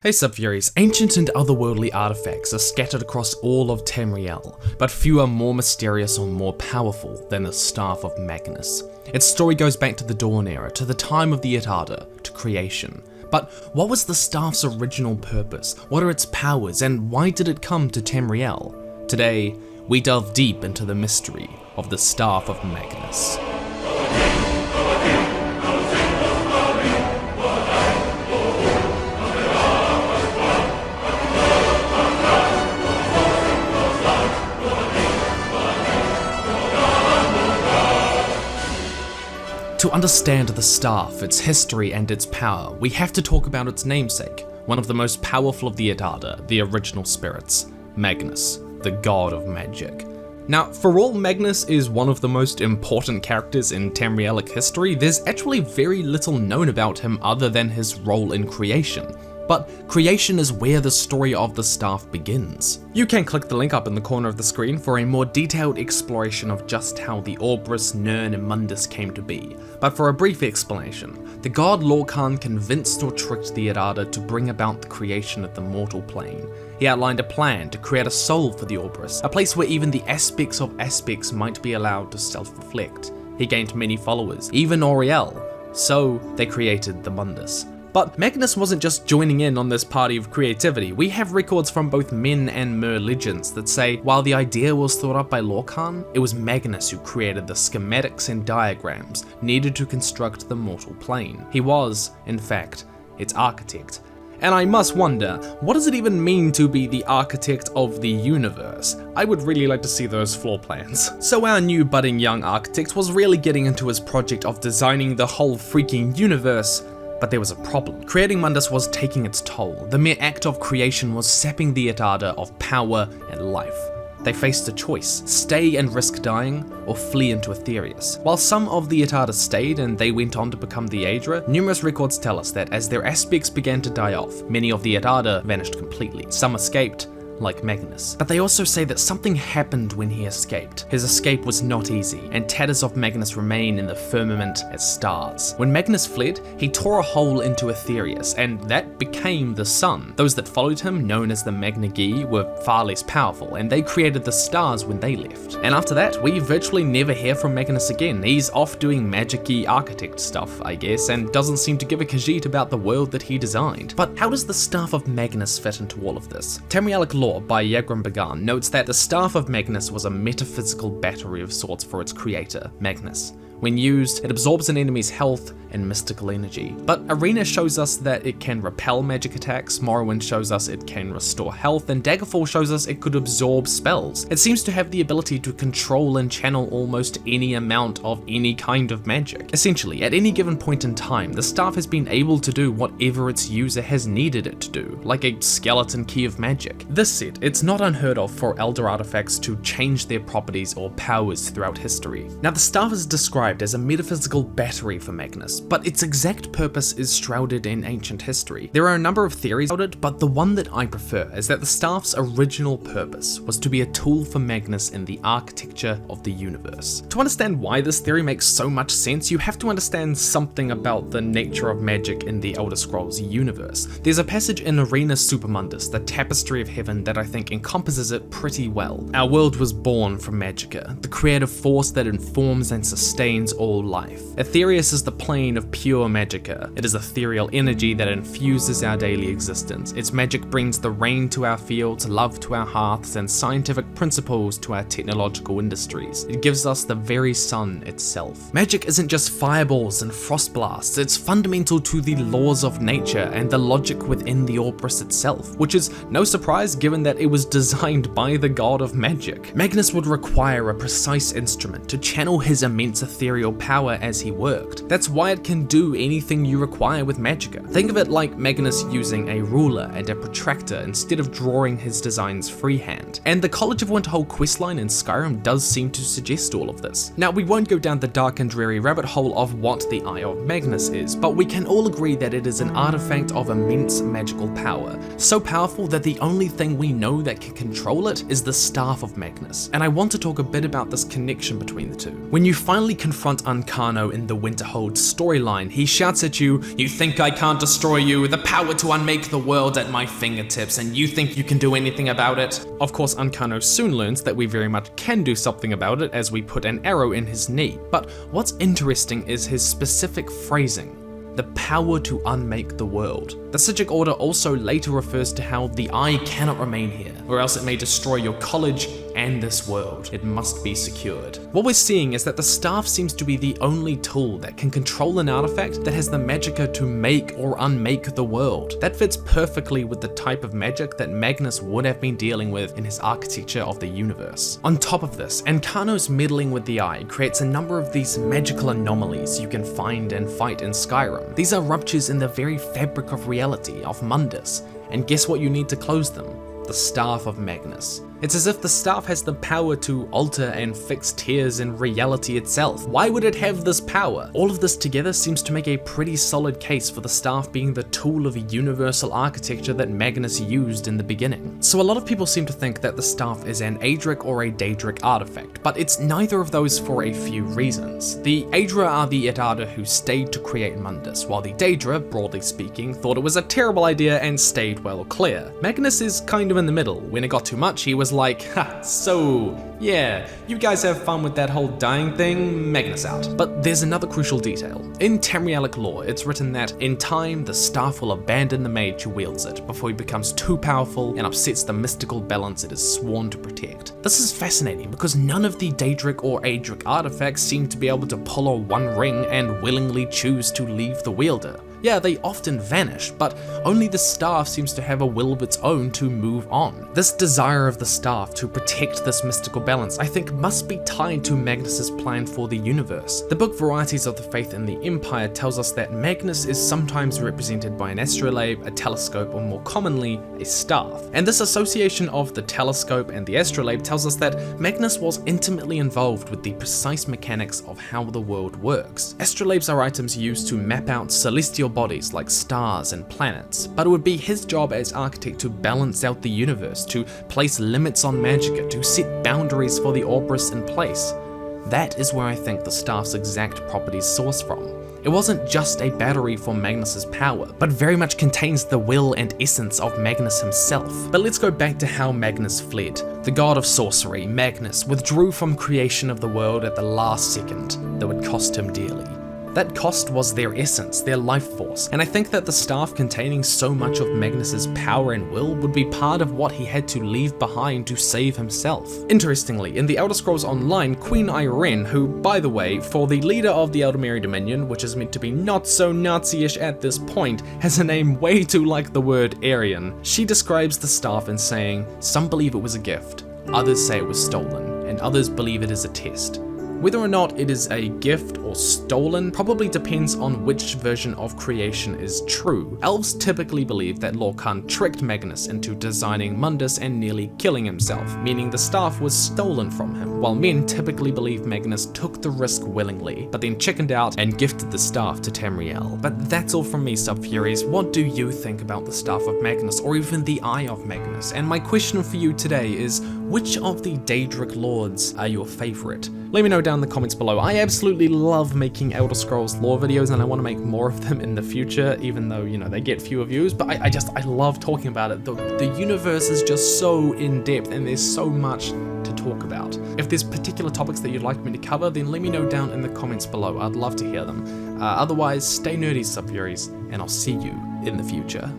Hey Subfuries, ancient and otherworldly artifacts are scattered across all of Tamriel, but few are more mysterious or more powerful than the Staff of Magnus. Its story goes back to the Dawn Era, to the time of the Itada, to creation. But what was the Staff's original purpose? What are its powers, and why did it come to Tamriel? Today, we delve deep into the mystery of the Staff of Magnus. To understand the Staff, its history and its power, we have to talk about its namesake, one of the most powerful of the Itada, the original spirits, Magnus, the god of magic. Now, for all Magnus is one of the most important characters in Tamrielic history, there's actually very little known about him other than his role in creation. But creation is where the story of the Staff begins. You can click the link up in the corner of the screen for a more detailed exploration of just how the Orbrus, Nirn, and Mundus came to be. But for a brief explanation, the god Lorkhan convinced or tricked the Itada to bring about the creation of the mortal plane. He outlined a plan to create a soul for the Orbrus, a place where even the aspects of aspects might be allowed to self-reflect. He gained many followers, even Auriel, so they created the Mundus. But Magnus wasn't just joining in on this party of creativity. We have records from both Min and Mer legends that say while the idea was thought up by Lorkhan, it was Magnus who created the schematics and diagrams needed to construct the mortal plane. He was, in fact, its architect. And I must wonder, what does it even mean to be the architect of the universe? I would really like to see those floor plans. So our new budding young architect was really getting into his project of designing the whole freaking universe. But there was a problem. Creating Mundus was taking its toll. The mere act of creation was sapping the Itada of power and life. They faced a choice, stay and risk dying, or flee into Aetherius. While some of the Itada stayed and they went on to become the Aedra, numerous records tell us that as their aspects began to die off, many of the Itada vanished completely. Some escaped, like Magnus. But they also say that something happened when he escaped. His escape was not easy, and tatters of Magnus remain in the firmament as stars. When Magnus fled, he tore a hole into Aetherius, and that became the sun. Those that followed him, known as the Magnagi, were far less powerful, and they created the stars when they left. And after that, we virtually never hear from Magnus again. He's off doing magic-y architect stuff, I guess, and doesn't seem to give a khajiit about the world that he designed. But how does the Staff of Magnus fit into all of this? Tamrielic lore by Yagrum Bagan notes that the Staff of Magnus was a metaphysical battery of sorts for its creator, Magnus. When used, it absorbs an enemy's health and mystical energy. But Arena shows us that it can repel magic attacks, Morrowind shows us it can restore health, and Daggerfall shows us it could absorb spells. It seems to have the ability to control and channel almost any amount of any kind of magic. Essentially, at any given point in time, the Staff has been able to do whatever its user has needed it to do, like a skeleton key of magic. This said, it's not unheard of for elder artifacts to change their properties or powers throughout history. Now, the Staff is described as a metaphysical battery for Magnus, but its exact purpose is shrouded in ancient history. There are a number of theories about it, but the one that I prefer is that the Staff's original purpose was to be a tool for Magnus in the architecture of the universe. To understand why this theory makes so much sense, you have to understand something about the nature of magic in the Elder Scrolls universe. There's a passage in Arena Supermundus, the Tapestry of Heaven, that I think encompasses it pretty well. Our world was born from Magicka, the creative force that informs and sustains all life. Aetherius is the plane of pure Magicka. It is ethereal energy that infuses our daily existence. Its magic brings the rain to our fields, love to our hearths, and scientific principles to our technological industries. It gives us the very sun itself. Magic isn't just fireballs and frost blasts, it's fundamental to the laws of nature and the logic within the Orbrus itself, which is no surprise given that it was designed by the god of magic. Magnus would require a precise instrument to channel his immense ethereal power as he worked. That's why it can do anything you require with Magicka. Think of it like Magnus using a ruler and a protractor instead of drawing his designs freehand. And the College of Winterhold questline in Skyrim does seem to suggest all of this. Now, we won't go down the dark and dreary rabbit hole of what the Eye of Magnus is, but we can all agree that it is an artifact of immense magical power. So powerful that the only thing we know that can control it is the Staff of Magnus. And I want to talk a bit about this connection between the two. When you finally confront confront Uncano in the Winterhold storyline, he shouts at you, "You think I can't destroy you? The power to unmake the world at my fingertips, and you think you can do anything about it?" Of course, Uncano soon learns that we very much can do something about it as we put an arrow in his knee, but what's interesting is his specific phrasing. The power to unmake the world. The Psijic Order also later refers to how the eye cannot remain here, or else it may destroy your college and this world. It must be secured. What we're seeing is that the staff seems to be the only tool that can control an artifact that has the magicka to make or unmake the world. That fits perfectly with the type of magic that Magnus would have been dealing with in his architecture of the universe. On top of this, Ancano's meddling with the eye creates a number of these magical anomalies you can find and fight in Skyrim. These are ruptures in the very fabric of reality, of Mundus, and guess what you need to close them? The Staff of Magnus. It's as if the staff has the power to alter and fix tears in reality itself. Why would it have this power? All of this together seems to make a pretty solid case for the staff being the tool of universal architecture that Magnus used in the beginning. So a lot of people seem to think that the staff is an Adric or a Daedric artifact, but it's neither of those for a few reasons. The Aedra are the Edarda who stayed to create Mundus, while the Daedra, broadly speaking, thought it was a terrible idea and stayed well clear. Magnus is kind of in the middle. When it got too much, he was like, "Ha, so yeah, you guys have fun with that whole dying thing, Magnus out." But there's another crucial detail. In Tamrielic lore, it's written that in time, the staff will abandon the mage who wields it before he becomes too powerful and upsets the mystical balance it is sworn to protect. This is fascinating because none of the Daedric or Adric artifacts seem to be able to pull a one ring and willingly choose to leave the wielder. Yeah, they often vanish, but only the staff seems to have a will of its own to move on. This desire of the staff to protect this mystical balance, I think, must be tied to Magnus's plan for the universe. The book Varieties of the Faith in the Empire tells us that Magnus is sometimes represented by an astrolabe, a telescope, or more commonly, a staff. And this association of the telescope and the astrolabe tells us that Magnus was intimately involved with the precise mechanics of how the world works. Astrolabes are items used to map out celestial bodies like stars and planets, but it would be his job as architect to balance out the universe, to place limits on magicka, to set boundaries for the Orbrus in place. That is where I think the staff's exact properties source from. It wasn't just a battery for Magnus's power, but very much contains the will and essence of Magnus himself. But let's go back to how Magnus fled. The god of sorcery, Magnus, withdrew from creation of the world at the last second. That would cost him dearly. That cost was their essence, their life force, and I think that the staff containing so much of Magnus's power and will would be part of what he had to leave behind to save himself. Interestingly, in the Elder Scrolls Online, Queen Irene, who, by the way, for the leader of the Eldermere Dominion, which is meant to be not so Nazi-ish at this point, has a name way too like the word Aryan. She describes the staff in saying, "Some believe it was a gift, others say it was stolen, and others believe it is a test." Whether or not it is a gift or stolen probably depends on which version of creation is true. Elves typically believe that Lorcan tricked Magnus into designing Mundus and nearly killing himself, meaning the staff was stolen from him, while men typically believe Magnus took the risk willingly, but then chickened out and gifted the staff to Tamriel. But that's all from me, Subfuries. What do you think about the Staff of Magnus, or even the Eye of Magnus? And my question for you today is, which of the Daedric lords are your favorite? Let me know down in the comments below. I absolutely love making Elder Scrolls lore videos, and I want to make more of them in the future, even though, you know, they get fewer views, but I love talking about it. The universe is just so in-depth, and there's so much to talk about. If there's particular topics that you'd like me to cover, then let me know down in the comments below. I'd love to hear them. Otherwise, stay nerdy, Subfuries, and I'll see you in the future.